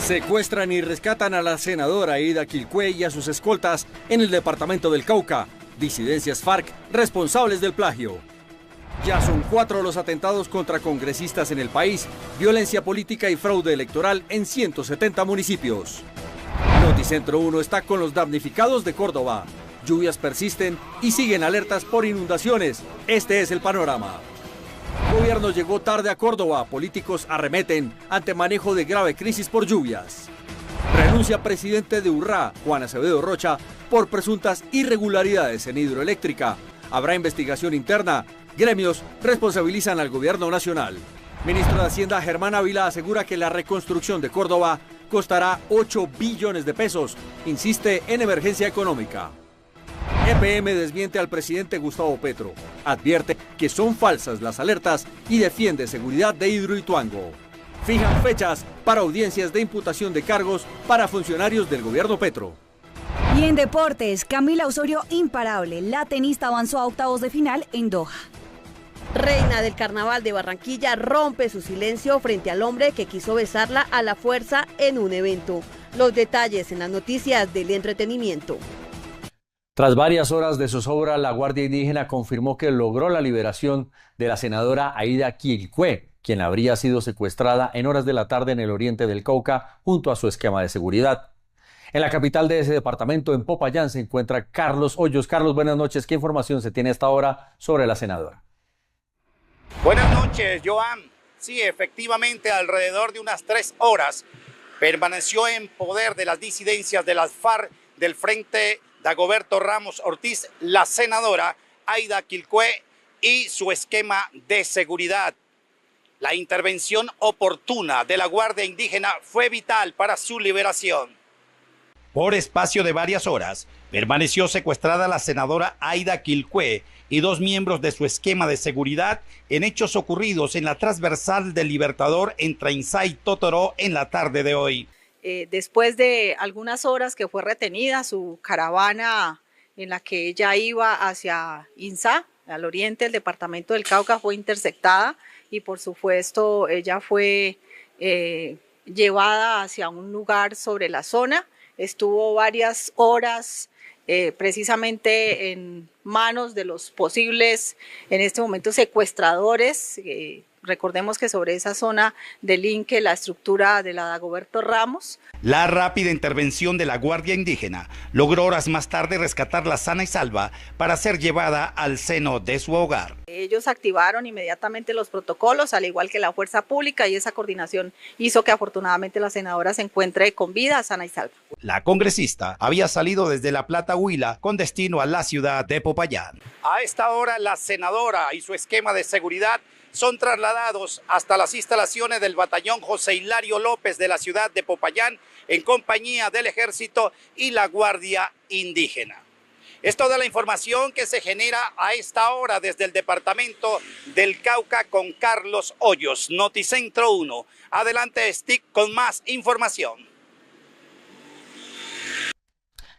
Secuestran y rescatan a la senadora Aida Quilpué y a sus escoltas en el departamento del Cauca. Disidencias FARC responsables del plagio. Ya son 4 los atentados contra congresistas en el país, violencia política y fraude electoral en 170 municipios. Noticentro 1 está con los damnificados de Córdoba. Lluvias persisten y siguen alertas por inundaciones. Este es el panorama. Gobierno llegó tarde a Córdoba. Políticos arremeten ante manejo de grave crisis por lluvias. Renuncia presidente de Urrá, Juan Acevedo Rocha, por presuntas irregularidades en hidroeléctrica. Habrá investigación interna. Gremios responsabilizan al gobierno nacional. Ministro de Hacienda Germán Ávila asegura que la reconstrucción de Córdoba costará 8 billones de pesos. Insiste en emergencia económica. EPM desmiente al presidente Gustavo Petro. Advierte que son falsas las alertas y defiende seguridad de Hidroituango. Fijan fechas para audiencias de imputación de cargos para funcionarios del gobierno Petro. Y en deportes, Camila Osorio imparable. La tenista avanzó a octavos de final en Doha. Reina del Carnaval de Barranquilla rompe su silencio frente al hombre que quiso besarla a la fuerza en un evento. Los detalles en las noticias del entretenimiento. Tras varias horas de zozobra, la Guardia Indígena confirmó que logró la liberación de la senadora Aida Quilpué, quien habría sido secuestrada en horas de la tarde en el oriente del Cauca junto a su esquema de seguridad. En la capital de ese departamento, en Popayán, se encuentra Carlos Hoyos. Carlos, buenas noches. ¿Qué información se tiene hasta ahora sobre la senadora? Buenas noches, Joan. Sí, efectivamente, alrededor de unas 3 horas permaneció en poder de las disidencias de las FARC del Frente Dagoberto Ramos Ortiz, la senadora Aida Quilpué y su esquema de seguridad. La intervención oportuna de la Guardia Indígena fue vital para su liberación. Por espacio de varias horas, permaneció secuestrada la senadora Aida Quilpué y 2 miembros de su esquema de seguridad en hechos ocurridos en la transversal del Libertador entre Insá y Totoró en la tarde de hoy. Después de algunas horas que fue retenida, su caravana en la que ella iba hacia Insá, al oriente del departamento del Cauca, fue interceptada y por supuesto ella fue llevada hacia un lugar sobre la zona. Estuvo varias horas precisamente en manos de los posibles, en este momento, secuestradores. Recordemos que sobre esa zona delinque la estructura de la Dagoberto Ramos. La rápida intervención de la Guardia Indígena logró horas más tarde rescatarla sana y salva para ser llevada al seno de su hogar. Ellos activaron inmediatamente los protocolos, al igual que la fuerza pública, y esa coordinación hizo que afortunadamente la senadora se encuentre con vida, sana y salva. La congresista había salido desde La Plata, Huila, con destino a la ciudad de Popayán. A esta hora, la senadora y su esquema de seguridad son trasladados hasta las instalaciones del batallón José Hilario López de la ciudad de Popayán en compañía del Ejército y la Guardia Indígena. Es toda la información que se genera a esta hora desde el departamento del Cauca con Carlos Hoyos, Noticentro 1. Adelante, Stick, con más información.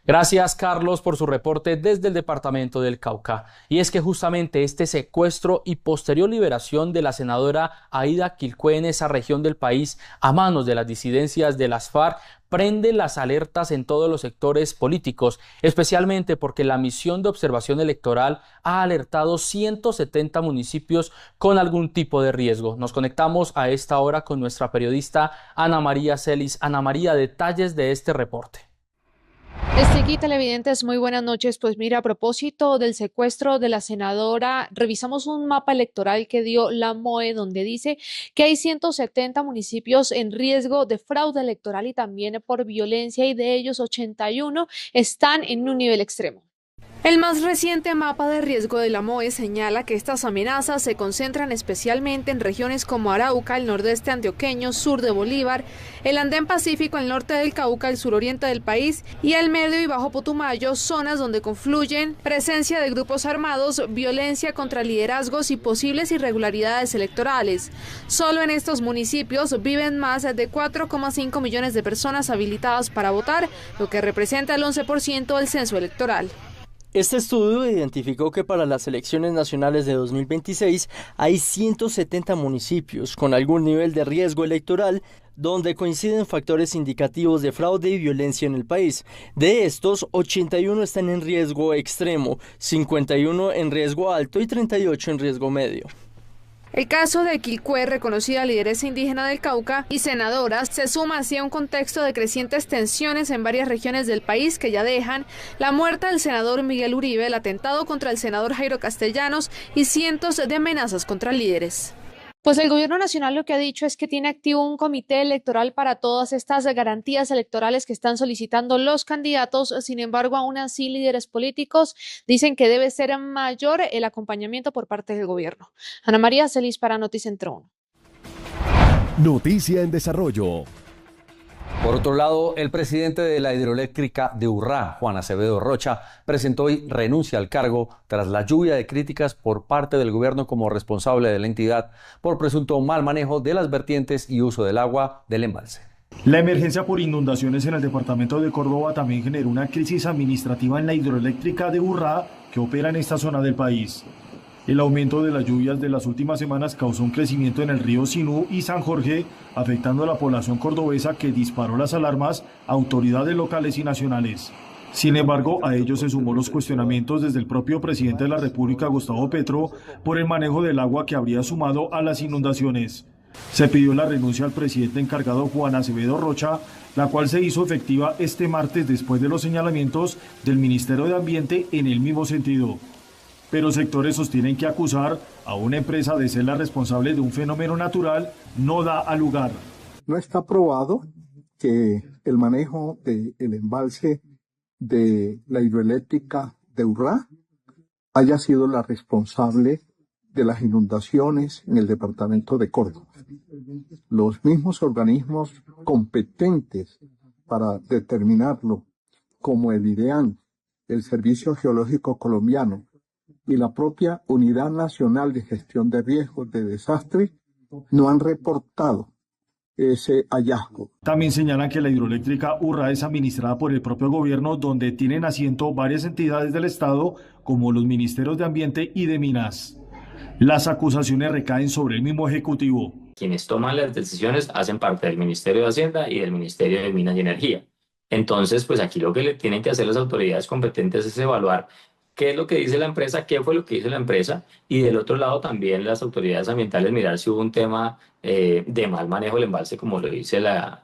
Gracias, Carlos, por su reporte desde el departamento del Cauca. Y es que justamente este secuestro y posterior liberación de la senadora Aida Quilpué en esa región del país a manos de las disidencias de las FARC prende las alertas en todos los sectores políticos, especialmente porque la misión de observación electoral ha alertado 170 municipios con algún tipo de riesgo. Nos conectamos a esta hora con nuestra periodista Ana María Celis. Ana María, detalles de este reporte. Sticky televidentes, muy buenas noches. Pues mira, a propósito del secuestro de la senadora, revisamos un mapa electoral que dio la MOE, donde dice que hay 170 municipios en riesgo de fraude electoral y también por violencia, y de ellos 81 están en un nivel extremo. El más reciente mapa de riesgo de la MOE señala que estas amenazas se concentran especialmente en regiones como Arauca, el nordeste antioqueño, sur de Bolívar, el Andén Pacífico, el norte del Cauca, el suroriente del país y el medio y bajo Putumayo, zonas donde confluyen presencia de grupos armados, violencia contra liderazgos y posibles irregularidades electorales. Solo en estos municipios viven más de 4,5 millones de personas habilitadas para votar, lo que representa el 11% del censo electoral. Este estudio identificó que para las elecciones nacionales de 2026 hay 170 municipios con algún nivel de riesgo electoral donde coinciden factores indicativos de fraude y violencia en el país. De estos, 81 están en riesgo extremo, 51 en riesgo alto y 38 en riesgo medio. El caso de Quilpué, reconocida lideresa indígena del Cauca y senadora, se suma así a un contexto de crecientes tensiones en varias regiones del país que ya dejan la muerte del senador Miguel Uribe, el atentado contra el senador Jairo Castellanos y cientos de amenazas contra líderes. Pues el gobierno nacional lo que ha dicho es que tiene activo un comité electoral para todas estas garantías electorales que están solicitando los candidatos. Sin embargo, aún así, líderes políticos dicen que debe ser mayor el acompañamiento por parte del gobierno. Ana María Celis para Noticentro 1. Noticia en desarrollo. Por otro lado, el presidente de la hidroeléctrica de Urrá, Juan Acevedo Rocha, presentó hoy renuncia al cargo tras la lluvia de críticas por parte del gobierno como responsable de la entidad por presunto mal manejo de las vertientes y uso del agua del embalse. La emergencia por inundaciones en el departamento de Córdoba también generó una crisis administrativa en la hidroeléctrica de Urrá, que opera en esta zona del país. El aumento de las lluvias de las últimas semanas causó un crecimiento en el río Sinú y San Jorge, afectando a la población cordobesa, que disparó las alarmas a autoridades locales y nacionales. Sin embargo, a ello se sumó los cuestionamientos desde el propio presidente de la República, Gustavo Petro, por el manejo del agua que habría sumado a las inundaciones. Se pidió la renuncia al presidente encargado Juan Acevedo Rocha, la cual se hizo efectiva este martes después de los señalamientos del Ministerio de Ambiente en el mismo sentido. Pero sectores sostienen que acusar a una empresa de ser la responsable de un fenómeno natural no da al lugar. No está probado que el manejo del embalse de la hidroeléctrica de Urrá haya sido la responsable de las inundaciones en el departamento de Córdoba. Los mismos organismos competentes para determinarlo, como el IDEAN, el Servicio Geológico Colombiano, y la propia Unidad Nacional de Gestión de Riesgos de Desastre, no han reportado ese hallazgo. También señalan que la hidroeléctrica Urrá es administrada por el propio gobierno, donde tienen asiento varias entidades del Estado, como los Ministerios de Ambiente y de Minas. Las acusaciones recaen sobre el mismo Ejecutivo. Quienes toman las decisiones hacen parte del Ministerio de Hacienda y del Ministerio de Minas y Energía. Entonces, pues aquí lo que le tienen que hacer las autoridades competentes es evaluar qué es lo que dice la empresa, qué fue lo que hizo la empresa, y del otro lado también las autoridades ambientales mirar si hubo un tema de mal manejo del embalse, como lo dice la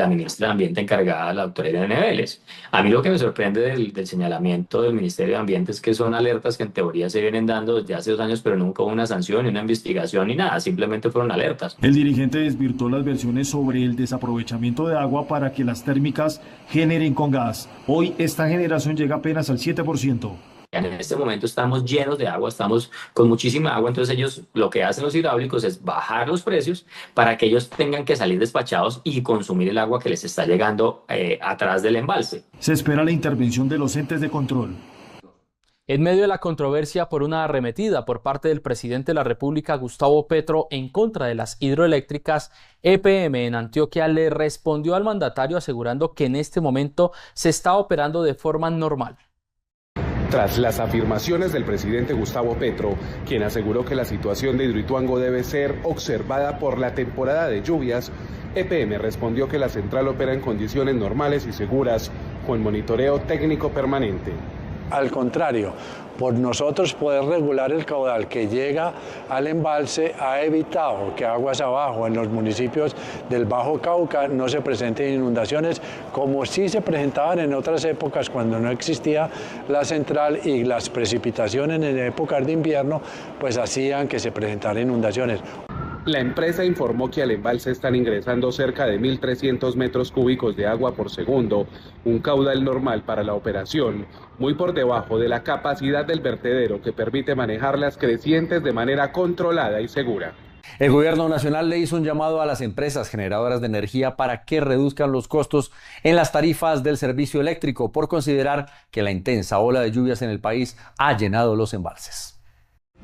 ministra de Ambiente encargada, la doctora Irene Vélez. A mí lo que me sorprende del señalamiento del Ministerio de Ambiente es que son alertas que en teoría se vienen dando desde hace 2 años, pero nunca hubo una sanción, ni una investigación, ni nada, simplemente fueron alertas. El dirigente desvirtuó las versiones sobre el desaprovechamiento de agua para que las térmicas generen con gas. Hoy esta generación llega apenas al 7%. En este momento estamos llenos de agua, estamos con muchísima agua, entonces ellos lo que hacen los hidráulicos es bajar los precios para que ellos tengan que salir despachados y consumir el agua que les está llegando atrás del embalse. Se espera la intervención de los entes de control. En medio de la controversia por una arremetida por parte del presidente de la República, Gustavo Petro, en contra de las hidroeléctricas, EPM en Antioquia le respondió al mandatario asegurando que en este momento se está operando de forma normal. Tras las afirmaciones del presidente Gustavo Petro, quien aseguró que la situación de Hidroituango debe ser observada por la temporada de lluvias, EPM respondió que la central opera en condiciones normales y seguras, con monitoreo técnico permanente. Al contrario, por nosotros poder regular el caudal que llega al embalse, ha evitado que aguas abajo en los municipios del Bajo Cauca no se presenten inundaciones, como sí se presentaban en otras épocas cuando no existía la central, y las precipitaciones en épocas de invierno pues hacían que se presentaran inundaciones. La empresa informó que al embalse están ingresando cerca de 1.300 metros cúbicos de agua por segundo, un caudal normal para la operación, muy por debajo de la capacidad del vertedero que permite manejar las crecientes de manera controlada y segura. El gobierno nacional le hizo un llamado a las empresas generadoras de energía para que reduzcan los costos en las tarifas del servicio eléctrico por considerar que la intensa ola de lluvias en el país ha llenado los embalses.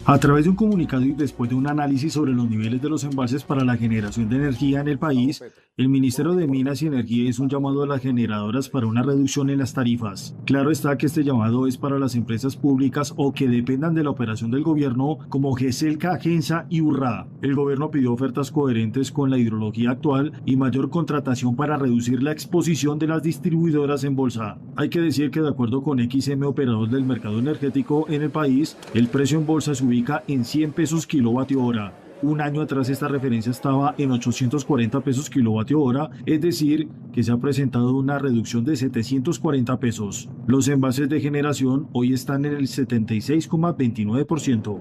A través de un comunicado y después de un análisis sobre los niveles de los embalses para la generación de energía en el país, El Ministerio de Minas y Energía hizo un llamado a las generadoras para una reducción en las tarifas. Claro está que este llamado es para las empresas públicas o que dependan de la operación del gobierno como GESELCA, Gensa y Urra. El gobierno pidió ofertas coherentes con la hidrología actual y mayor contratación para reducir la exposición de las distribuidoras en bolsa. Hay que decir que de acuerdo con XM, operador del mercado energético en el país, el precio en bolsa se ubica en 100 pesos kilovatio hora. Un año atrás esta referencia estaba en 840 pesos kilovatio hora, es decir, que se ha presentado una reducción de 740 pesos. Los envases de generación hoy están en el 76,29%.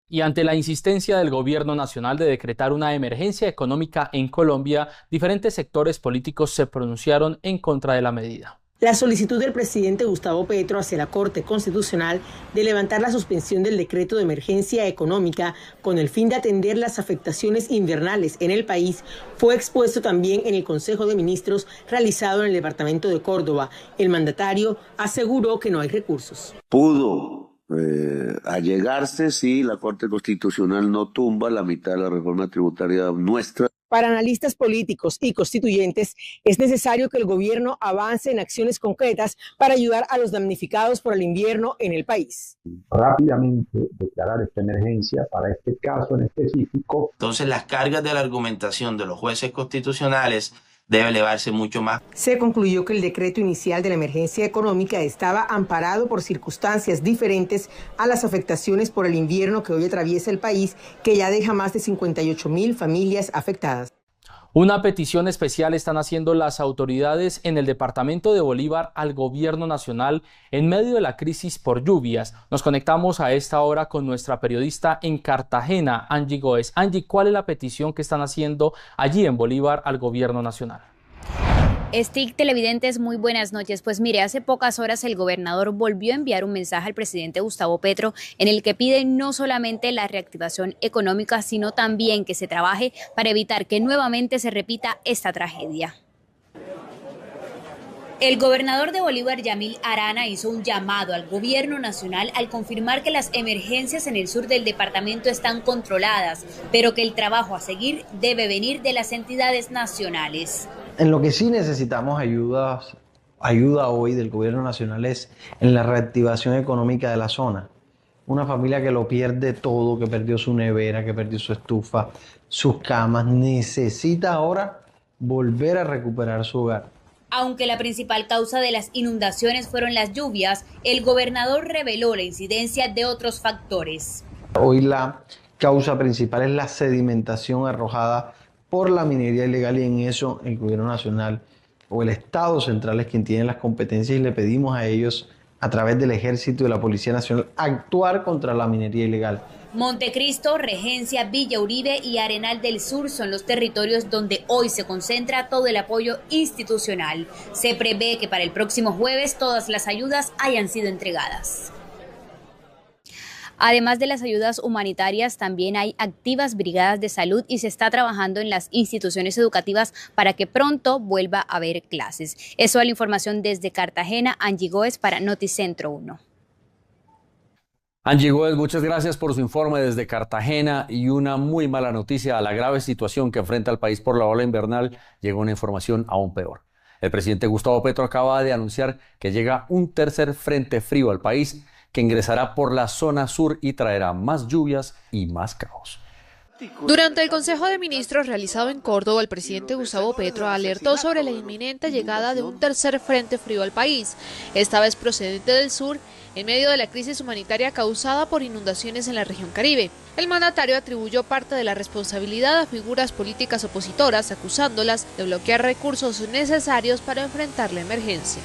Y ante la insistencia del gobierno nacional de decretar una emergencia económica en Colombia, diferentes sectores políticos se pronunciaron en contra de la medida. La solicitud del presidente Gustavo Petro hacia la Corte Constitucional de levantar la suspensión del decreto de emergencia económica con el fin de atender las afectaciones invernales en el país fue expuesto también en el Consejo de Ministros realizado en el departamento de Córdoba. El mandatario aseguró que no hay recursos. Pudo allegarse si la Corte Constitucional no tumba la mitad de la reforma tributaria nuestra. Para analistas políticos y constituyentes, es necesario que el gobierno avance en acciones concretas para ayudar a los damnificados por el invierno en el país. Rápidamente declarar esta emergencia para este caso en específico. Entonces las cargas de la argumentación de los jueces constitucionales debe elevarse mucho más. Se concluyó que el decreto inicial de la emergencia económica estaba amparado por circunstancias diferentes a las afectaciones por el invierno que hoy atraviesa el país, que ya deja más de 58.000 familias afectadas. Una petición especial están haciendo las autoridades en el departamento de Bolívar al gobierno nacional en medio de la crisis por lluvias. Nos conectamos a esta hora con nuestra periodista en Cartagena, Angie Goes. Angie, ¿cuál es la petición que están haciendo allí en Bolívar al gobierno nacional? STIC televidentes, muy buenas noches. Pues mire, hace pocas horas el gobernador volvió a enviar un mensaje al presidente Gustavo Petro en el que pide no solamente la reactivación económica, sino también que se trabaje para evitar que nuevamente se repita esta tragedia. El gobernador de Bolívar, Yamil Arana, hizo un llamado al gobierno nacional al confirmar que las emergencias en el sur del departamento están controladas, pero que el trabajo a seguir debe venir de las entidades nacionales. En lo que sí necesitamos ayuda hoy del gobierno nacional es en la reactivación económica de la zona. Una familia que lo pierde todo, que perdió su nevera, que perdió su estufa, sus camas, necesita ahora volver a recuperar su hogar. Aunque la principal causa de las inundaciones fueron las lluvias, el gobernador reveló la incidencia de otros factores. Hoy la causa principal es la sedimentación arrojada por la minería ilegal y en eso el gobierno nacional o el Estado central es quien tiene las competencias y le pedimos a ellos a través del Ejército y de la Policía Nacional actuar contra la minería ilegal. Montecristo, Regencia, Villa Uribe y Arenal del Sur son los territorios donde hoy se concentra todo el apoyo institucional. Se prevé que para el próximo jueves todas las ayudas hayan sido entregadas. Además de las ayudas humanitarias, también hay activas brigadas de salud y se está trabajando en las instituciones educativas para que pronto vuelva a haber clases. Eso es la información desde Cartagena. Angie Goes para Noticentro 1. Angie Goes, muchas gracias por su informe desde Cartagena y una muy mala noticia. A la grave situación que enfrenta el país por la ola invernal llegó una información aún peor. El presidente Gustavo Petro acaba de anunciar que llega un tercer frente frío al país que ingresará por la zona sur y traerá más lluvias y más caos. Durante el Consejo de Ministros realizado en Córdoba, el presidente Gustavo Petro alertó sobre la inminente llegada de un tercer frente frío al país, esta vez procedente del sur, en medio de la crisis humanitaria causada por inundaciones en la región Caribe. El mandatario atribuyó parte de la responsabilidad a figuras políticas opositoras, acusándolas de bloquear recursos necesarios para enfrentar la emergencia.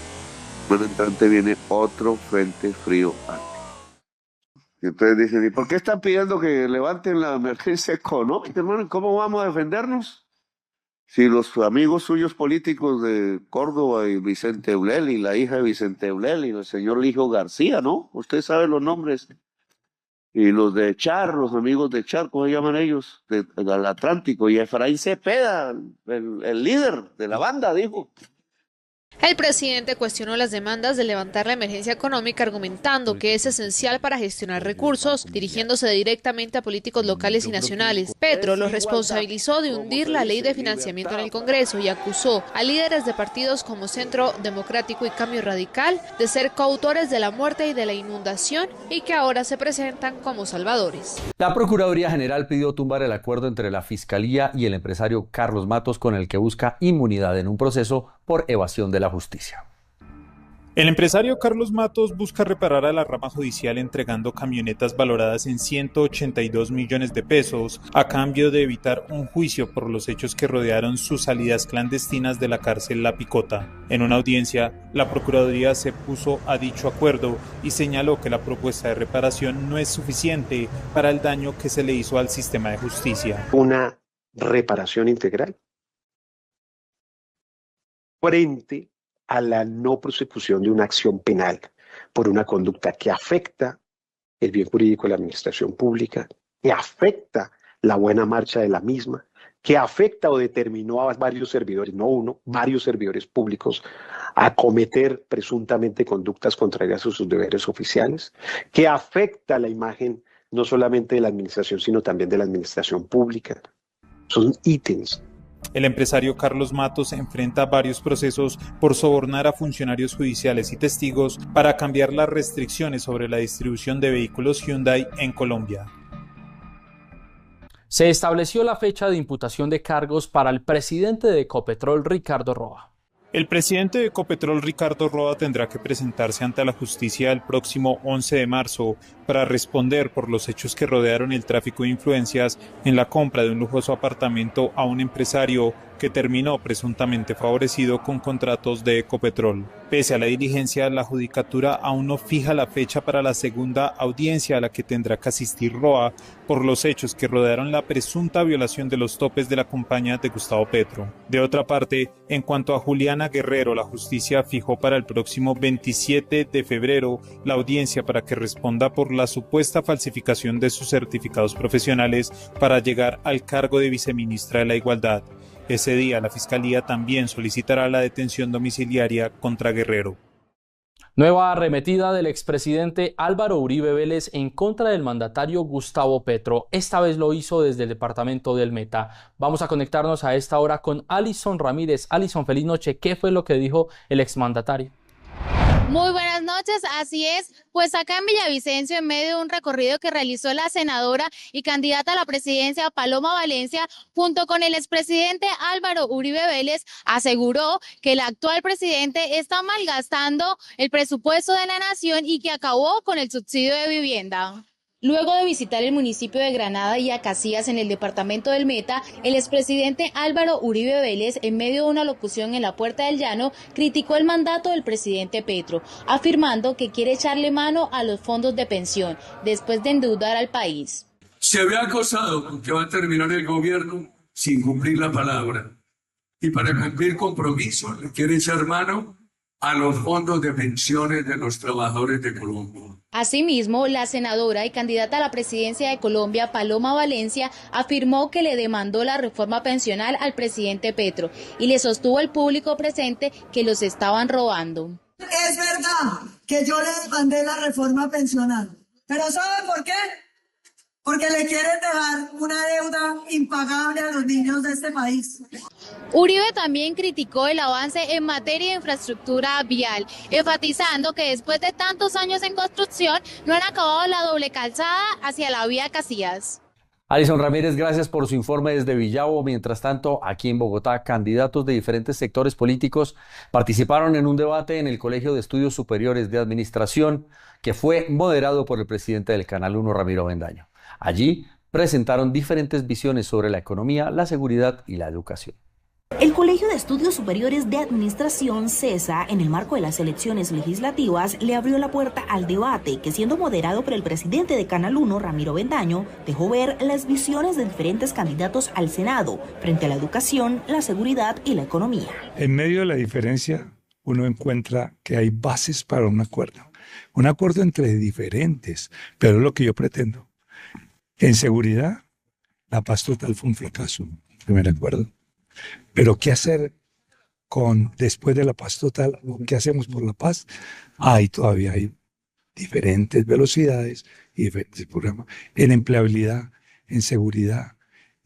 Bueno, entrante viene otro frente frío antes. Y entonces dicen, ¿y por qué están pidiendo que levanten la emergencia económica, hermano? ¿Cómo vamos a defendernos? Si los amigos suyos políticos de Córdoba y Vicente Eulel y la hija de Vicente Eulel y el señor Ligio García, ¿no? Usted sabe los nombres. Y los de Char, los amigos de Char, ¿cómo se llaman ellos? Del Atlántico. Y Efraín Cepeda, el líder de la banda, dijo El presidente cuestionó las demandas de levantar la emergencia económica, argumentando que es esencial para gestionar recursos, dirigiéndose directamente a políticos locales y nacionales. Petro los responsabilizó de hundir la ley de financiamiento en el Congreso y acusó a líderes de partidos como Centro Democrático y Cambio Radical de ser coautores de la muerte y de la inundación y que ahora se presentan como salvadores. La Procuraduría General pidió tumbar el acuerdo entre la Fiscalía y el empresario Carlos Matos, con el que busca inmunidad en un proceso por evasión de la justicia. El empresario Carlos Matos busca reparar a la rama judicial entregando camionetas valoradas en 182 millones de pesos a cambio de evitar un juicio por los hechos que rodearon sus salidas clandestinas de la cárcel La Picota. En una audiencia, la Procuraduría se puso a dicho acuerdo y señaló que la propuesta de reparación no es suficiente para el daño que se le hizo al sistema de justicia. Una reparación integral frente a la no prosecución de una acción penal por una conducta que afecta el bien jurídico de la administración pública, que afecta la buena marcha de la misma, que afecta o determinó a varios servidores, no uno, varios servidores públicos a cometer presuntamente conductas contrarias a sus deberes oficiales, que afecta la imagen no solamente de la administración, sino también de la administración pública. Son ítems. El empresario Carlos Matos enfrenta varios procesos por sobornar a funcionarios judiciales y testigos para cambiar las restricciones sobre la distribución de vehículos Hyundai en Colombia. Se estableció la fecha de imputación de cargos para el presidente de Ecopetrol, Ricardo Roa. El presidente de Ecopetrol, Ricardo Roa, tendrá que presentarse ante la justicia el próximo 11 de marzo para responder por los hechos que rodearon el tráfico de influencias en la compra de un lujoso apartamento a un empresario que terminó presuntamente favorecido con contratos de Ecopetrol. Pese a la diligencia, la judicatura aún no fija la fecha para la segunda audiencia a la que tendrá que asistir Roa por los hechos que rodearon la presunta violación de los topes de la compañía de Gustavo Petro. De otra parte, en cuanto a Juliana Guerrero, la justicia fijó para el próximo 27 de febrero la audiencia para que responda por la supuesta falsificación de sus certificados profesionales para llegar al cargo de viceministra de la Igualdad. Ese día, la Fiscalía también solicitará la detención domiciliaria contra Guerrero. Nueva arremetida del expresidente Álvaro Uribe Vélez en contra del mandatario Gustavo Petro. Esta vez lo hizo desde el departamento del Meta. Vamos a conectarnos a esta hora con Alison Ramírez. Alison, feliz noche. ¿Qué fue lo que dijo el exmandatario? Muy buenas noches, así es, pues acá en Villavicencio, en medio de un recorrido que realizó la senadora y candidata a la presidencia Paloma Valencia, junto con el expresidente Álvaro Uribe Vélez, aseguró que el actual presidente está malgastando el presupuesto de la nación y que acabó con el subsidio de vivienda. Luego de visitar el municipio de Granada y Acacías en el departamento del Meta, el expresidente Álvaro Uribe Vélez, en medio de una locución en la Puerta del Llano, criticó el mandato del presidente Petro, afirmando que quiere echarle mano a los fondos de pensión, después de endeudar al país. Se ve acosado con que va a terminar el gobierno sin cumplir la palabra. Y para cumplir compromisos le quiere echar mano a los fondos de pensiones de los trabajadores de Colombia. Asimismo, la senadora y candidata a la presidencia de Colombia, Paloma Valencia, afirmó que le demandó la reforma pensional al presidente Petro y le sostuvo al público presente que los estaban robando. Es verdad que yo le demandé la reforma pensional, pero ¿sabe por qué? Porque le quieren dejar una deuda impagable a los niños de este país. Uribe también criticó el avance en materia de infraestructura vial, enfatizando que después de tantos años en construcción no han acabado la doble calzada hacia la vía Acacías. Alison Ramírez, gracias por su informe desde Villavo. Mientras tanto, aquí en Bogotá, candidatos de diferentes sectores políticos participaron en un debate en el Colegio de Estudios Superiores de Administración que fue moderado por el presidente del Canal 1, Ramiro Avendaño. Allí presentaron diferentes visiones sobre la economía, la seguridad y la educación. El Colegio de Estudios Superiores de Administración, CESA, en el marco de las elecciones legislativas, le abrió la puerta al debate que, siendo moderado por el presidente de Canal 1, Ramiro Avendaño, dejó ver las visiones de diferentes candidatos al Senado frente a la educación, la seguridad y la economía. En medio de la diferencia, uno encuentra que hay bases para un acuerdo entre diferentes, pero es lo que yo pretendo. En seguridad, la paz total fue un fracaso, primer acuerdo. Pero ¿qué hacer después de la paz total, ¿qué hacemos por la paz? Todavía hay diferentes velocidades y diferentes programas en empleabilidad, en seguridad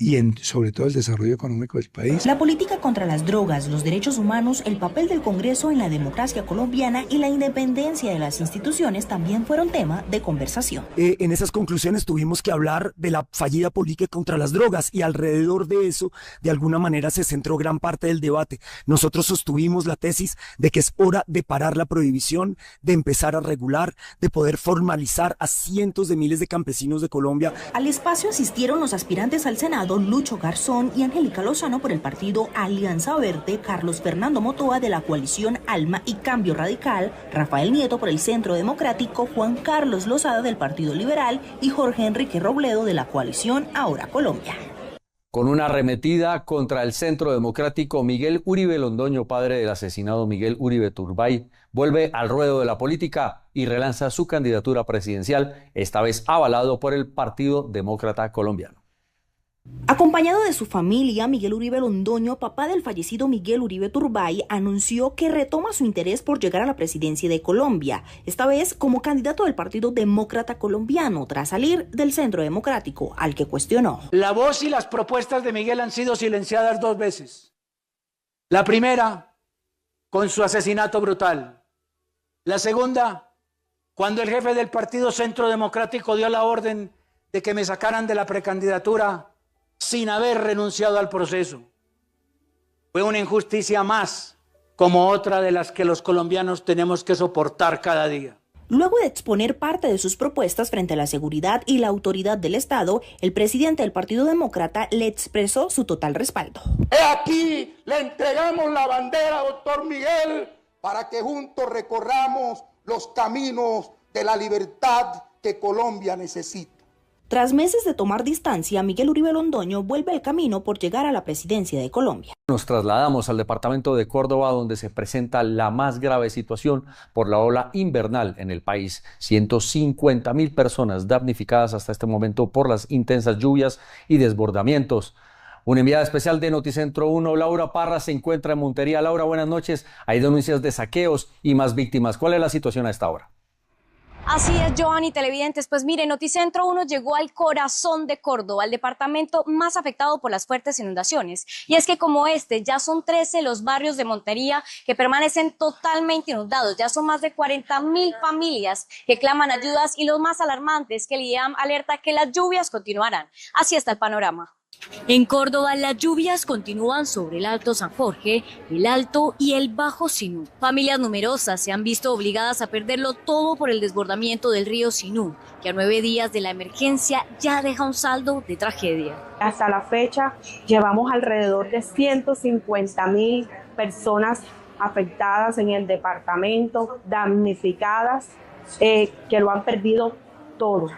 y sobre todo el desarrollo económico del país. La política contra las drogas, los derechos humanos, el papel del Congreso en la democracia colombiana y la independencia de las instituciones también fueron tema de conversación. En esas conclusiones tuvimos que hablar de la fallida política contra las drogas y alrededor de eso, de alguna manera, se centró gran parte del debate. Nosotros sostuvimos la tesis de que es hora de parar la prohibición, de empezar a regular, de poder formalizar a cientos de miles de campesinos de Colombia. Al espacio asistieron los aspirantes al Senado Lucho Garzón y Angélica Lozano por el partido Alianza Verde, Carlos Fernando Motoa de la coalición Alma y Cambio Radical, Rafael Nieto por el Centro Democrático, Juan Carlos Lozada del Partido Liberal y Jorge Enrique Robledo de la coalición Ahora Colombia. Con una arremetida contra el Centro Democrático, Miguel Uribe Londoño, padre del asesinado Miguel Uribe Turbay, vuelve al ruedo de la política y relanza su candidatura presidencial, esta vez avalado por el Partido Demócrata Colombiano. Acompañado de su familia, Miguel Uribe Londoño, papá del fallecido Miguel Uribe Turbay, anunció que retoma su interés por llegar a la presidencia de Colombia, esta vez como candidato del Partido Demócrata Colombiano, tras salir del Centro Democrático, al que cuestionó. La voz y las propuestas de Miguel han sido silenciadas 2 veces. La primera, con su asesinato brutal. La segunda, cuando el jefe del Partido Centro Democrático dio la orden de que me sacaran de la precandidatura sin haber renunciado al proceso. Fue una injusticia más, como otra de las que los colombianos tenemos que soportar cada día. Luego de exponer parte de sus propuestas frente a la seguridad y la autoridad del Estado, el presidente del Partido Demócrata le expresó su total respaldo. Aquí le entregamos la bandera, doctor Miguel, para que juntos recorramos los caminos de la libertad que Colombia necesita. Tras meses de tomar distancia, Miguel Uribe Londoño vuelve al camino por llegar a la presidencia de Colombia. Nos trasladamos al departamento de Córdoba, donde se presenta la más grave situación por la ola invernal en el país. 150.000 personas damnificadas hasta este momento por las intensas lluvias y desbordamientos. Una enviada especial de Noticentro 1, Laura Parra, se encuentra en Montería. Laura, buenas noches. Hay denuncias de saqueos y más víctimas. ¿Cuál es la situación a esta hora? Así es, Giovanni, televidentes. Pues mire, Noticentro 1 llegó al corazón de Córdoba, al departamento más afectado por las fuertes inundaciones. Y es que como ya son 13 los barrios de Montería que permanecen totalmente inundados. Ya son más de 40.000 familias que claman ayudas y lo más alarmante es que el IDEAM alerta que las lluvias continuarán. Así está el panorama. En Córdoba, las lluvias continúan sobre el Alto San Jorge, el Alto y el Bajo Sinú. Familias numerosas se han visto obligadas a perderlo todo por el desbordamiento del río Sinú, que a 9 días de la emergencia ya deja un saldo de tragedia. Hasta la fecha llevamos alrededor de 150.000 personas afectadas en el departamento, damnificadas, que lo han perdido todo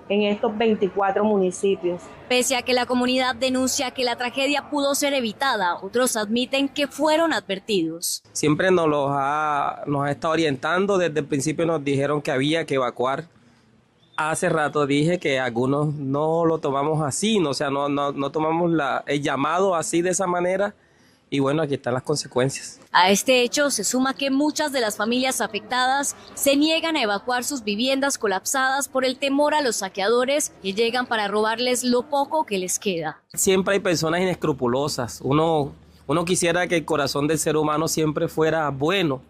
en estos 24 municipios. Pese a que la comunidad denuncia que la tragedia pudo ser evitada, otros admiten que fueron advertidos. Siempre nos ha estado orientando, desde el principio nos dijeron que había que evacuar. Hace rato dije que algunos no lo tomamos así, o sea, no tomamos el llamado así de esa manera. Y bueno, aquí están las consecuencias. A este hecho se suma que muchas de las familias afectadas se niegan a evacuar sus viviendas colapsadas por el temor a los saqueadores que llegan para robarles lo poco que les queda. Siempre hay personas inescrupulosas. Uno quisiera que el corazón del ser humano siempre fuera bueno,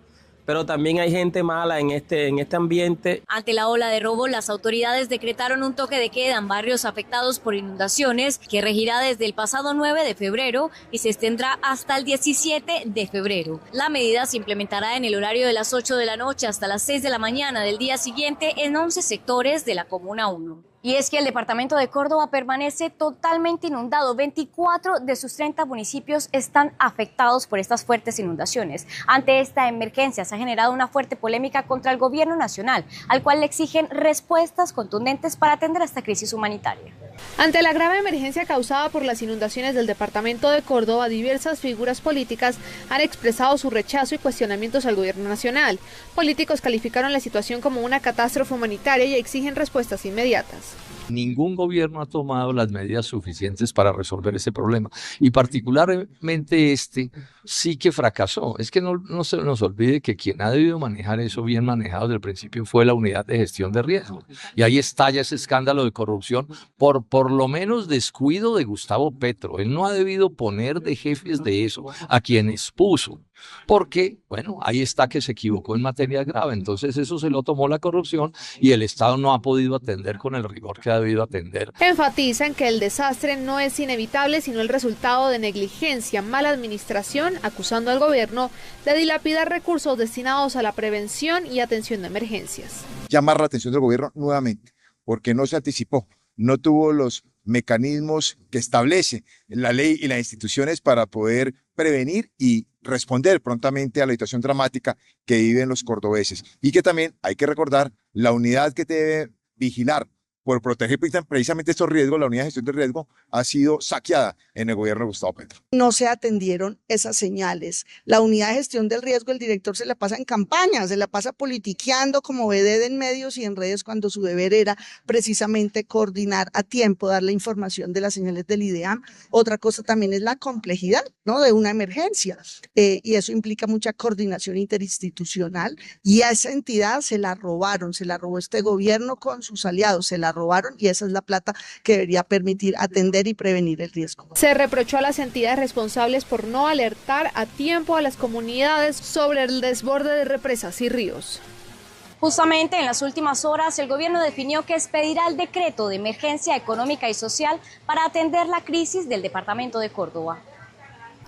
pero también hay gente mala en este ambiente. Ante la ola de robo, las autoridades decretaron un toque de queda en barrios afectados por inundaciones que regirá desde el pasado 9 de febrero y se extenderá hasta el 17 de febrero. La medida se implementará en el horario de las 8 de la noche hasta las 6 de la mañana del día siguiente en 11 sectores de la Comuna 1. Y es que el departamento de Córdoba permanece totalmente inundado. 24 de sus 30 municipios están afectados por estas fuertes inundaciones. Ante esta emergencia se ha generado una fuerte polémica contra el gobierno nacional, al cual le exigen respuestas contundentes para atender a esta crisis humanitaria. Ante la grave emergencia causada por las inundaciones del departamento de Córdoba, diversas figuras políticas han expresado su rechazo y cuestionamientos al gobierno nacional. Políticos calificaron la situación como una catástrofe humanitaria y exigen respuestas inmediatas. Ningún gobierno ha tomado las medidas suficientes para resolver ese problema y particularmente este sí que fracasó. Es que no se nos olvide que quien ha debido manejar eso bien manejado desde el principio fue la unidad de gestión de riesgo y ahí estalla ese escándalo de corrupción por lo menos descuido de Gustavo Petro. Él no ha debido poner de jefes de eso a quienes puso, porque bueno, ahí está que se equivocó en materia grave, entonces eso se lo tomó la corrupción y el Estado no ha podido atender con el rigor que ha debido atender. Enfatizan que el desastre no es inevitable, sino el resultado de negligencia, mala administración, acusando al gobierno de dilapidar recursos destinados a la prevención y atención de emergencias. Llamar la atención del gobierno nuevamente, porque no se anticipó, no tuvo los mecanismos que establece la ley y las instituciones para poder prevenir y responder prontamente a la situación dramática que viven los cordobeses. Y que también hay que recordar la unidad que debe vigilar por proteger precisamente estos riesgos, la unidad de gestión de riesgo ha sido saqueada en el gobierno de Gustavo Petro. No se atendieron esas señales. La unidad de gestión del riesgo, el director se la pasa en campaña, se la pasa politiqueando como vedette en medios y en redes cuando su deber era precisamente coordinar a tiempo, dar la información de las señales del IDEAM. Otra cosa también es la complejidad, ¿no?, de una emergencia y eso implica mucha coordinación interinstitucional y a esa entidad se la robó este gobierno con sus aliados, se la robaron y esa es la plata que debería permitir atender y prevenir el riesgo. Se reprochó a las entidades responsables por no alertar a tiempo a las comunidades sobre el desborde de represas y ríos. Justamente en las últimas horas el gobierno definió que expedirá el decreto de emergencia económica y social para atender la crisis del departamento de Córdoba.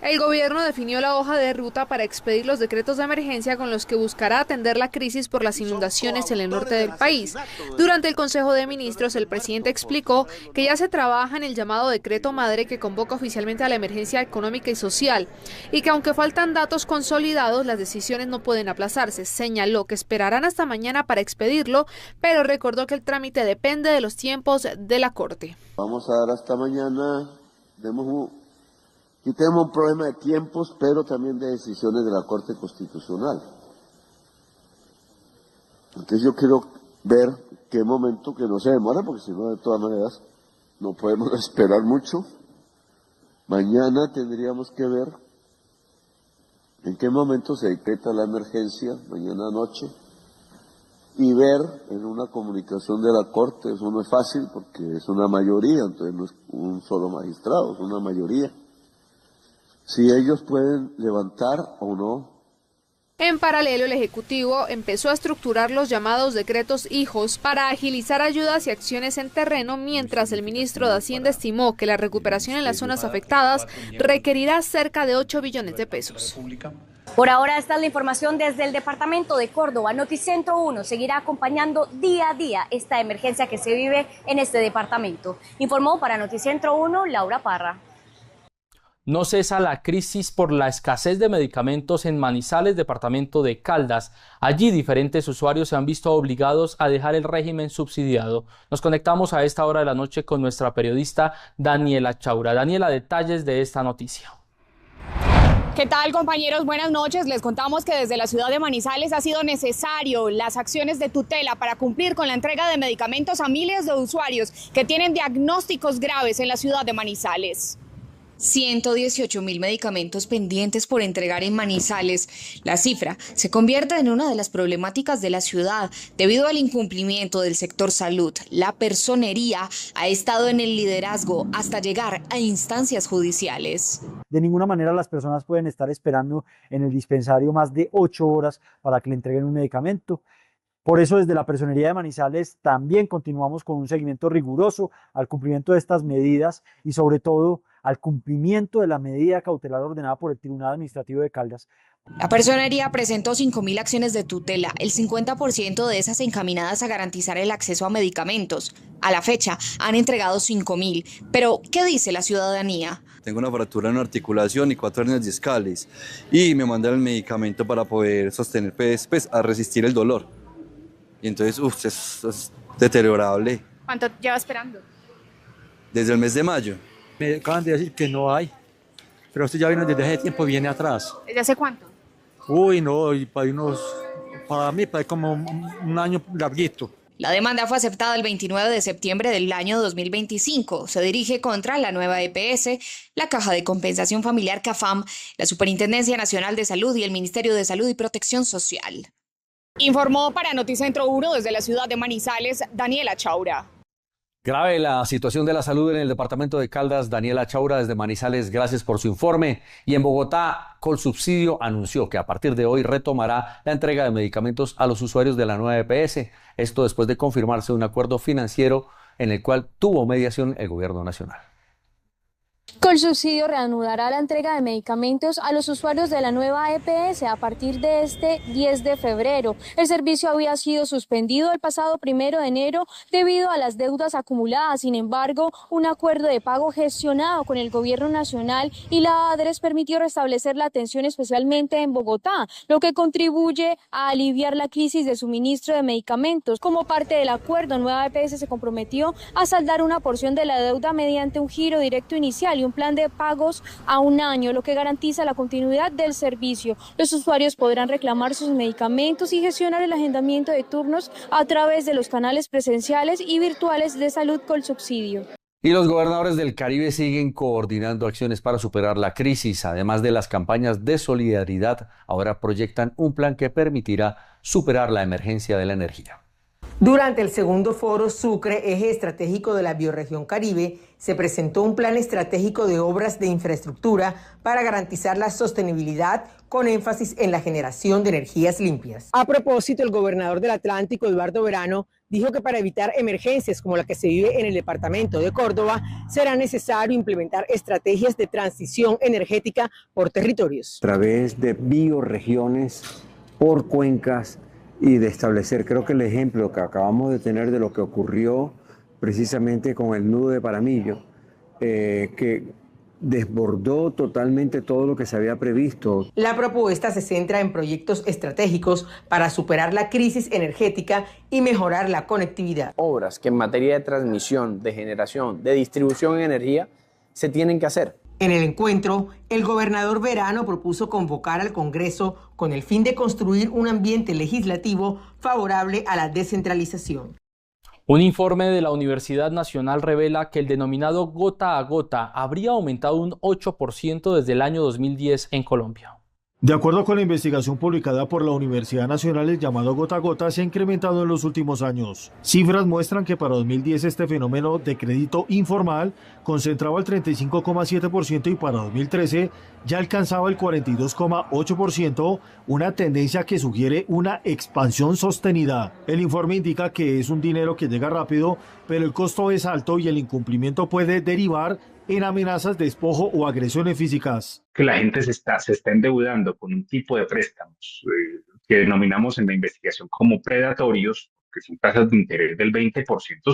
El gobierno definió la hoja de ruta para expedir los decretos de emergencia con los que buscará atender la crisis por las inundaciones en el norte del país. Durante el Consejo de Ministros, el presidente explicó que ya se trabaja en el llamado decreto madre que convoca oficialmente a la emergencia económica y social y que aunque faltan datos consolidados, las decisiones no pueden aplazarse. Señaló que esperarán hasta mañana para expedirlo, pero recordó que el trámite depende de los tiempos de la Corte. Vamos a dar hasta mañana, tenemos un problema de tiempos, pero también de decisiones de la Corte Constitucional. Entonces yo quiero ver qué momento, que no se demora, porque si no, de todas maneras, no podemos esperar mucho. Mañana tendríamos que ver en qué momento se decreta la emergencia, mañana noche, y ver en una comunicación de la Corte, eso no es fácil porque es una mayoría, entonces no es un solo magistrado, es una mayoría. Si ellos pueden levantar o no. En paralelo, el Ejecutivo empezó a estructurar los llamados decretos hijos para agilizar ayudas y acciones en terreno, mientras el ministro de Hacienda estimó que la recuperación en las zonas afectadas requerirá cerca de 8 billones de pesos. Por ahora esta es la información desde el departamento de Córdoba. Noticentro 1 seguirá acompañando día a día esta emergencia que se vive en este departamento. Informó para Noticentro 1 Laura Parra. No cesa la crisis por la escasez de medicamentos en Manizales, departamento de Caldas. Allí diferentes usuarios se han visto obligados a dejar el régimen subsidiado. Nos conectamos a esta hora de la noche con nuestra periodista Daniela Chaura. Daniela, detalles de esta noticia. ¿Qué tal, compañeros? Buenas noches. Les contamos que desde la ciudad de Manizales ha sido necesario las acciones de tutela para cumplir con la entrega de medicamentos a miles de usuarios que tienen diagnósticos graves en la ciudad de Manizales. 118.000 medicamentos pendientes por entregar en Manizales. La cifra se convierte en una de las problemáticas de la ciudad debido al incumplimiento del sector salud. La personería ha estado en el liderazgo hasta llegar a instancias judiciales. De ninguna manera las personas pueden estar esperando en el dispensario más de 8 horas para que le entreguen un medicamento. Por eso desde la Personería de Manizales también continuamos con un seguimiento riguroso al cumplimiento de estas medidas y sobre todo al cumplimiento de la medida cautelar ordenada por el Tribunal Administrativo de Caldas. La Personería presentó 5.000 acciones de tutela, el 50% de esas encaminadas a garantizar el acceso a medicamentos. A la fecha han entregado 5.000. Pero, ¿qué dice la ciudadanía? Tengo una fractura en una articulación y 4 hernias discales y me mandan el medicamento para poder sostener, pues a resistir el dolor. Y entonces, es deteriorable. ¿Cuánto lleva esperando? Desde el mes de mayo. Me acaban de decir que no hay, pero esto ya viene desde hace tiempo, viene atrás. ¿Desde hace cuánto? Uy, no, y para mí, para como un año larguito. La demanda fue aceptada el 29 de septiembre del año 2025. Se dirige contra la nueva EPS, la Caja de Compensación Familiar CAFAM, la Superintendencia Nacional de Salud y el Ministerio de Salud y Protección Social. Informó para Noticentro 1 desde la ciudad de Manizales, Daniela Chaura. Grave la situación de la salud en el departamento de Caldas. Daniela Chaura desde Manizales, gracias por su informe. Y en Bogotá, Colsubsidio anunció que a partir de hoy retomará la entrega de medicamentos a los usuarios de la nueva EPS. Esto después de confirmarse un acuerdo financiero en el cual tuvo mediación el gobierno nacional. Colsubsidio reanudará la entrega de medicamentos a los usuarios de la nueva EPS a partir de este 10 de febrero. El servicio había sido suspendido el pasado 1 de enero debido a las deudas acumuladas. Sin embargo, un acuerdo de pago gestionado con el gobierno nacional y la ADRES permitió restablecer la atención especialmente en Bogotá, lo que contribuye a aliviar la crisis de suministro de medicamentos. Como parte del acuerdo, Nueva EPS se comprometió a saldar una porción de la deuda mediante un giro directo inicial y un plan de pagos a un año, lo que garantiza la continuidad del servicio. Los usuarios podrán reclamar sus medicamentos y gestionar el agendamiento de turnos a través de los canales presenciales y virtuales de Salud Colsubsidio. Y los gobernadores del Caribe siguen coordinando acciones para superar la crisis. Además de las campañas de solidaridad, ahora proyectan un plan que permitirá superar la emergencia de la energía. Durante el segundo foro Sucre, eje estratégico de la bioregión Caribe, se presentó un plan estratégico de obras de infraestructura para garantizar la sostenibilidad con énfasis en la generación de energías limpias. A propósito, el gobernador del Atlántico, Eduardo Verano, dijo que para evitar emergencias como la que se vive en el departamento de Córdoba, será necesario implementar estrategias de transición energética por territorios. A través de bioregiones, por cuencas, y de establecer, creo que el ejemplo que acabamos de tener de lo que ocurrió precisamente con el nudo de Paramillo, que desbordó totalmente todo lo que se había previsto. La propuesta se centra en proyectos estratégicos para superar la crisis energética y mejorar la conectividad. Obras que en materia de transmisión, de generación, de distribución de energía se tienen que hacer. En el encuentro, el gobernador Verano propuso convocar al Congreso con el fin de construir un ambiente legislativo favorable a la descentralización. Un informe de la Universidad Nacional revela que el denominado gota a gota habría aumentado un 8% desde el año 2010 en Colombia. De acuerdo con la investigación publicada por la Universidad Nacional, el llamado gota a gota se ha incrementado en los últimos años. Cifras muestran que para 2010 este fenómeno de crédito informal concentraba el 35,7% y para 2013 ya alcanzaba el 42,8%, una tendencia que sugiere una expansión sostenida. El informe indica que es un dinero que llega rápido, pero el costo es alto y el incumplimiento puede derivar en amenazas, despojo o agresiones físicas. Que la gente se está endeudando con un tipo de préstamos que denominamos en la investigación como predatorios, que son tasas de interés del 20%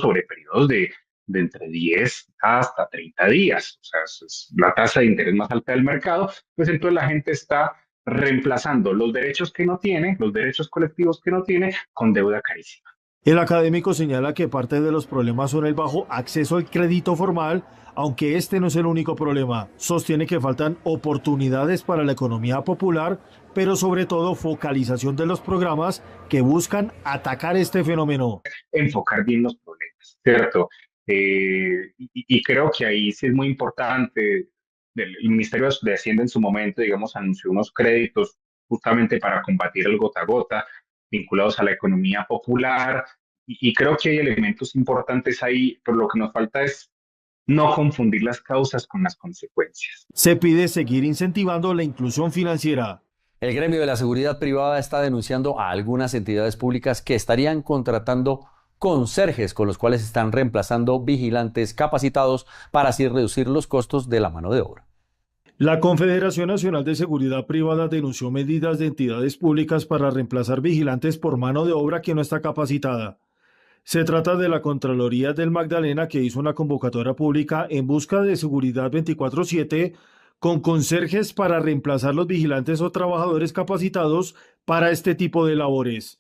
sobre periodos de entre 10 hasta 30 días. O sea, es la tasa de interés más alta del mercado. Pues entonces la gente está reemplazando los derechos que no tiene, los derechos colectivos que no tiene, con deuda carísima. El académico señala que parte de los problemas son el bajo acceso al crédito formal, aunque este no es el único problema. Sostiene que faltan oportunidades para la economía popular, pero sobre todo focalización de los programas que buscan atacar este fenómeno. Enfocar bien los problemas, ¿cierto? Y creo que ahí sí es muy importante. El Ministerio de Hacienda en su momento, digamos, anunció unos créditos justamente para combatir el gota a gota, vinculados a la economía popular, y creo que hay elementos importantes ahí, pero lo que nos falta es no confundir las causas con las consecuencias. Se pide seguir incentivando la inclusión financiera. El gremio de la seguridad privada está denunciando a algunas entidades públicas que estarían contratando conserjes con los cuales están reemplazando vigilantes capacitados para así reducir los costos de la mano de obra. La Confederación Nacional de Seguridad Privada denunció medidas de entidades públicas para reemplazar vigilantes por mano de obra que no está capacitada. Se trata de la Contraloría del Magdalena, que hizo una convocatoria pública en busca de seguridad 24/7 con conserjes para reemplazar los vigilantes o trabajadores capacitados para este tipo de labores.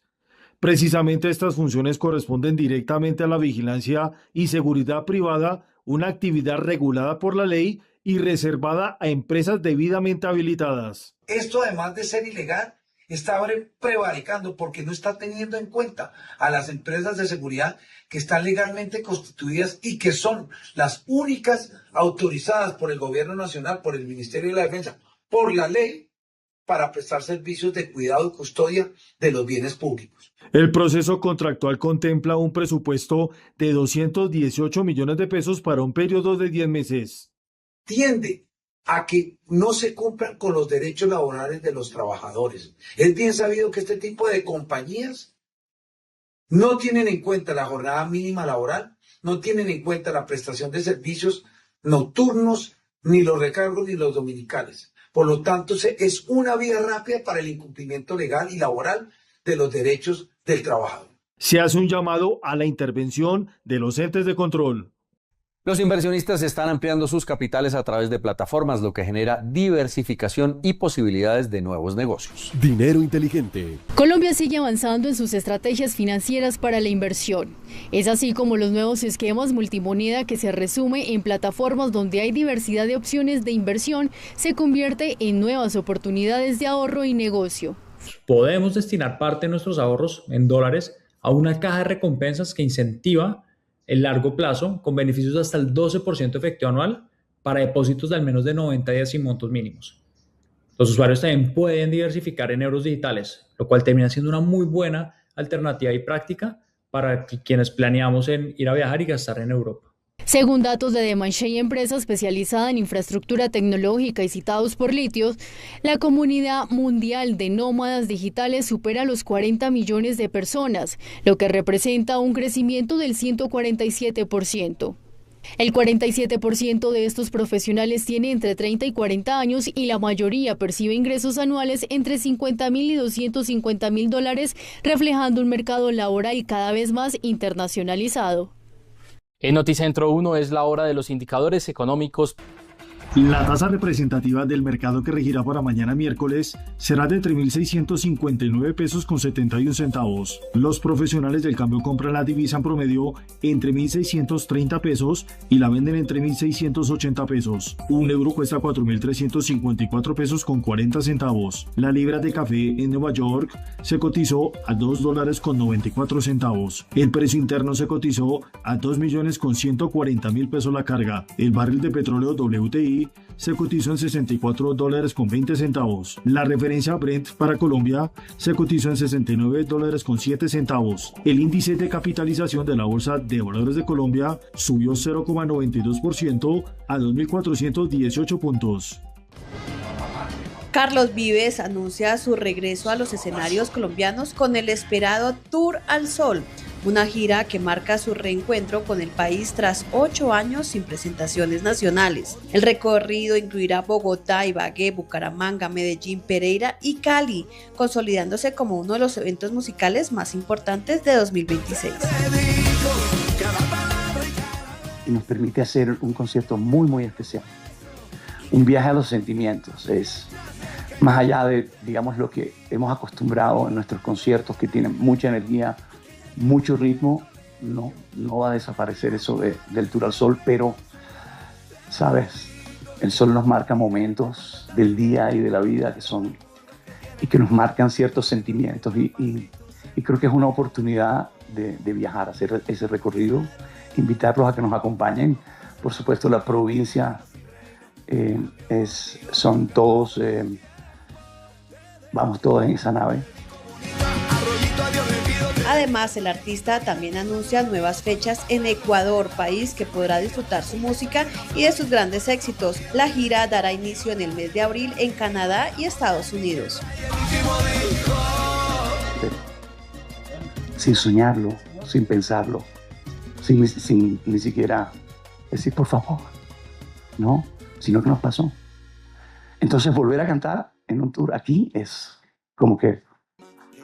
Precisamente estas funciones corresponden directamente a la vigilancia y seguridad privada, una actividad regulada por la ley y reservada a empresas debidamente habilitadas. Esto, además de ser ilegal, está prevaricando porque no está teniendo en cuenta a las empresas de seguridad que están legalmente constituidas y que son las únicas autorizadas por el Gobierno Nacional, por el Ministerio de la Defensa, por la ley, para prestar servicios de cuidado y custodia de los bienes públicos. El proceso contractual contempla un presupuesto de 218 millones de pesos para un periodo de 10 meses. Tiende a que no se cumplan con los derechos laborales de los trabajadores. Es bien sabido que este tipo de compañías no tienen en cuenta la jornada mínima laboral, no tienen en cuenta la prestación de servicios nocturnos, ni los recargos, ni los dominicales. Por lo tanto, es una vía rápida para el incumplimiento legal y laboral de los derechos del trabajador. Se hace un llamado a la intervención de los entes de control. Los inversionistas están ampliando sus capitales a través de plataformas, lo que genera diversificación y posibilidades de nuevos negocios. Dinero inteligente. Colombia sigue avanzando en sus estrategias financieras para la inversión. Es así como los nuevos esquemas multimoneda que se resume en plataformas donde hay diversidad de opciones de inversión se convierte en nuevas oportunidades de ahorro y negocio. Podemos destinar parte de nuestros ahorros en dólares a una caja de recompensas que incentiva el largo plazo con beneficios de hasta el 12% efectivo anual para depósitos de al menos de 90 días sin montos mínimos. Los usuarios también pueden diversificar en euros digitales, lo cual termina siendo una muy buena alternativa y práctica para quienes planeamos en ir a viajar y gastar en Europa. Según datos de Demanshey, empresa especializada en infraestructura tecnológica y citados por Litios, la comunidad mundial de nómadas digitales supera los 40 millones de personas, lo que representa un crecimiento del 147%. El 47% de estos profesionales tiene entre 30 y 40 años y la mayoría percibe ingresos anuales entre $50,000 y $250,000, reflejando un mercado laboral cada vez más internacionalizado. En Noticentro 1 es la hora de los indicadores económicos. La tasa representativa del mercado que regirá para mañana miércoles será de 3.659 pesos con 71 centavos. Los profesionales del cambio compran la divisa en promedio entre 1.630 pesos y la venden entre 1.680 pesos. Un euro cuesta 4.354 pesos con 40 centavos. La libra de café en Nueva York se cotizó a $2 con 94 centavos. El precio interno se cotizó a 2 millones con 140 mil pesos la carga. El barril de petróleo WTI se cotizó en $64 con 20 centavos. La referencia Brent para Colombia se cotizó en $69 con 7 centavos. El índice de capitalización de la Bolsa de Valores de Colombia subió 0,92% a 2.418 puntos. Carlos Vives anuncia su regreso a los escenarios colombianos con el esperado Tour al Sol, una gira que marca su reencuentro con el país tras 8 años sin presentaciones nacionales. El recorrido incluirá Bogotá, Ibagué, Bucaramanga, Medellín, Pereira y Cali, consolidándose como uno de los eventos musicales más importantes de 2026. Y nos permite hacer un concierto muy especial. Un viaje a los sentimientos. Es más allá de, digamos, lo que hemos acostumbrado en nuestros conciertos, que tienen mucha energía, mucho ritmo. No va a desaparecer eso del Tour al Sol, pero, ¿sabes? El sol nos marca momentos del día y de la vida y que nos marcan ciertos sentimientos y creo que es una oportunidad de viajar, hacer ese recorrido, invitarlos a que nos acompañen. Por supuesto, la provincia son todos, vamos todos en esa nave. Además, el artista también anuncia nuevas fechas en Ecuador, país que podrá disfrutar su música y de sus grandes éxitos. La gira dará inicio en el mes de abril en Canadá y Estados Unidos. Sin soñarlo, sin pensarlo, sin ni siquiera decir por favor, no, sino que nos pasó. Entonces volver a cantar en un tour aquí es como que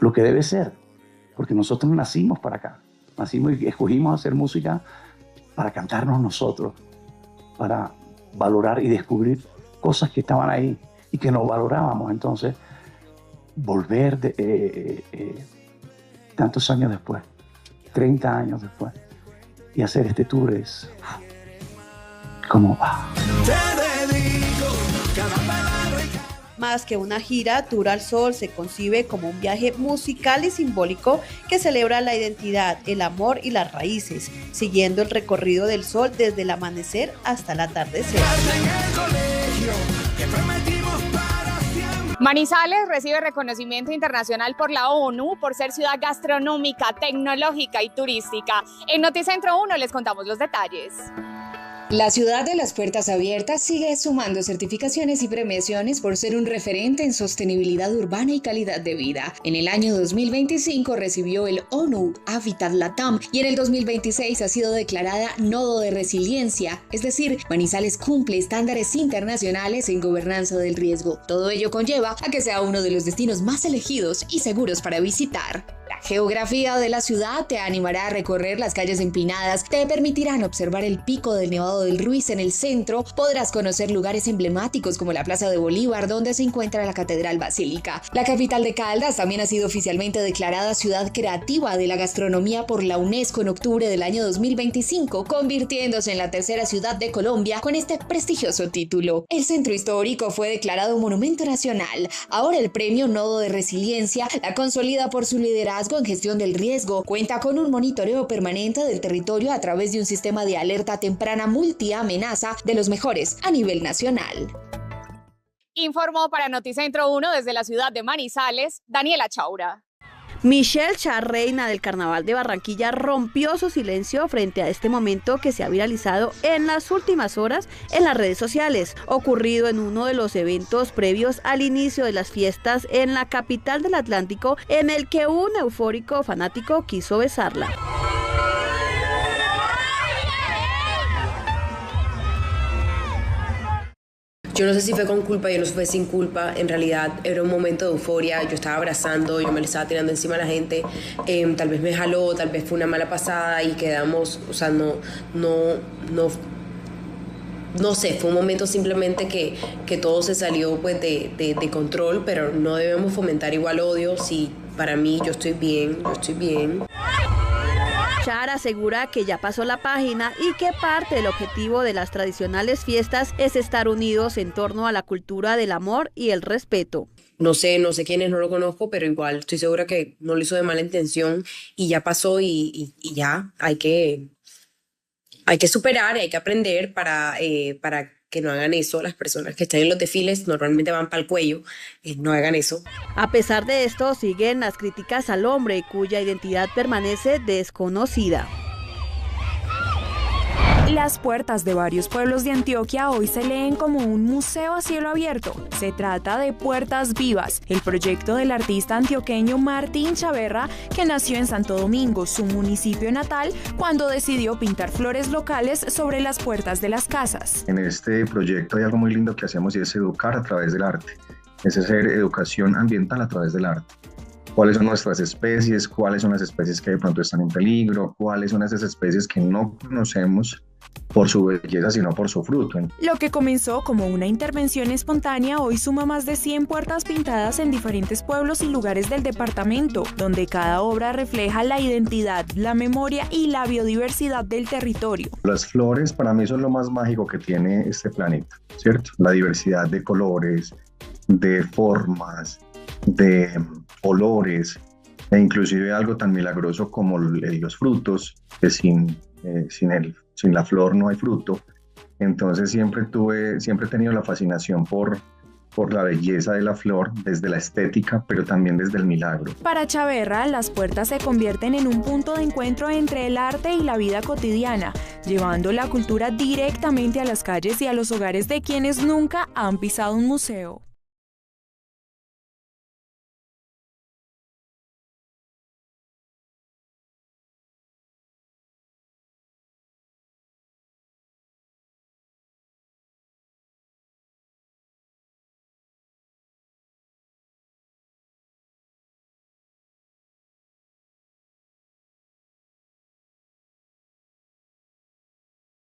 lo que debe ser. Porque nosotros nacimos para acá, nacimos y escogimos hacer música para cantarnos nosotros, para valorar y descubrir cosas que estaban ahí y que no valorábamos. Entonces, volver tantos años después, 30 años después, y hacer este tour es como... Más que una gira, Tour al Sol se concibe como un viaje musical y simbólico que celebra la identidad, el amor y las raíces, siguiendo el recorrido del sol desde el amanecer hasta el atardecer. Manizales recibe reconocimiento internacional por la ONU por ser ciudad gastronómica, tecnológica y turística. En Noticentro 1 les contamos los detalles. La ciudad de las puertas abiertas sigue sumando certificaciones y premiaciones por ser un referente en sostenibilidad urbana y calidad de vida. En el año 2025 recibió el ONU Habitat LATAM y en el 2026 ha sido declarada Nodo de Resiliencia, es decir, Manizales cumple estándares internacionales en gobernanza del riesgo. Todo ello conlleva a que sea uno de los destinos más elegidos y seguros para visitar. La geografía de la ciudad te animará a recorrer las calles empinadas, te permitirán observar el pico del Nevado del Ruiz en el centro, podrás conocer lugares emblemáticos como la Plaza de Bolívar, donde se encuentra la Catedral Basílica. La capital de Caldas también ha sido oficialmente declarada Ciudad Creativa de la Gastronomía por la UNESCO en octubre del año 2025, convirtiéndose en la tercera ciudad de Colombia con este prestigioso título. El centro histórico fue declarado Monumento Nacional. Ahora el premio Nodo de Resiliencia la consolida por su liderazgo en gestión del riesgo, cuenta con un monitoreo permanente del territorio a través de un sistema de alerta temprana multiamenaza de los mejores a nivel nacional. Informó para Noticentro 1 desde la ciudad de Manizales, Daniela Chaura. Michelle Char, reina del Carnaval de Barranquilla, rompió su silencio frente a este momento que se ha viralizado en las últimas horas en las redes sociales, ocurrido en uno de los eventos previos al inicio de las fiestas en la capital del Atlántico, en el que un eufórico fanático quiso besarla. Yo no sé si fue con culpa, yo no sé si fue sin culpa, en realidad era un momento de euforia, yo estaba abrazando, yo me le estaba tirando encima a la gente, tal vez me jaló, tal vez fue una mala pasada y quedamos, o sea, no sé, fue un momento simplemente que todo se salió pues de control, pero no debemos fomentar igual odio. Si para mí yo estoy bien. Char asegura que ya pasó la página y que parte del objetivo de las tradicionales fiestas es estar unidos en torno a la cultura del amor y el respeto. No sé quién es, no lo conozco, pero igual estoy segura que no lo hizo de mala intención y ya pasó y ya hay que superar y hay que aprender para que no hagan eso. Las personas que están en los desfiles normalmente van para el cuello, no hagan eso. A pesar de esto, siguen las críticas al hombre cuya identidad permanece desconocida. Las puertas de varios pueblos de Antioquia hoy se leen como un museo a cielo abierto. Se trata de Puertas Vivas, el proyecto del artista antioqueño Martín Chaverra, que nació en Santo Domingo, su municipio natal, cuando decidió pintar flores locales sobre las puertas de las casas. En este proyecto hay algo muy lindo que hacemos y es educar a través del arte. Es hacer educación ambiental a través del arte. ¿Cuáles son nuestras especies? ¿Cuáles son las especies que de pronto están en peligro? ¿Cuáles son esas especies que no conocemos por su belleza, sino por su fruto? Lo que comenzó como una intervención espontánea hoy suma más de 100 puertas pintadas en diferentes pueblos y lugares del departamento, donde cada obra refleja la identidad, la memoria y la biodiversidad del territorio. Las flores para mí son lo más mágico que tiene este planeta, ¿cierto? La diversidad de colores, de formas, de olores e inclusive algo tan milagroso como los frutos, que sin la flor no hay fruto. Entonces siempre he tenido la fascinación por la belleza de la flor, desde la estética, pero también desde el milagro. Para Chaverra, las puertas se convierten en un punto de encuentro entre el arte y la vida cotidiana, llevando la cultura directamente a las calles y a los hogares de quienes nunca han pisado un museo.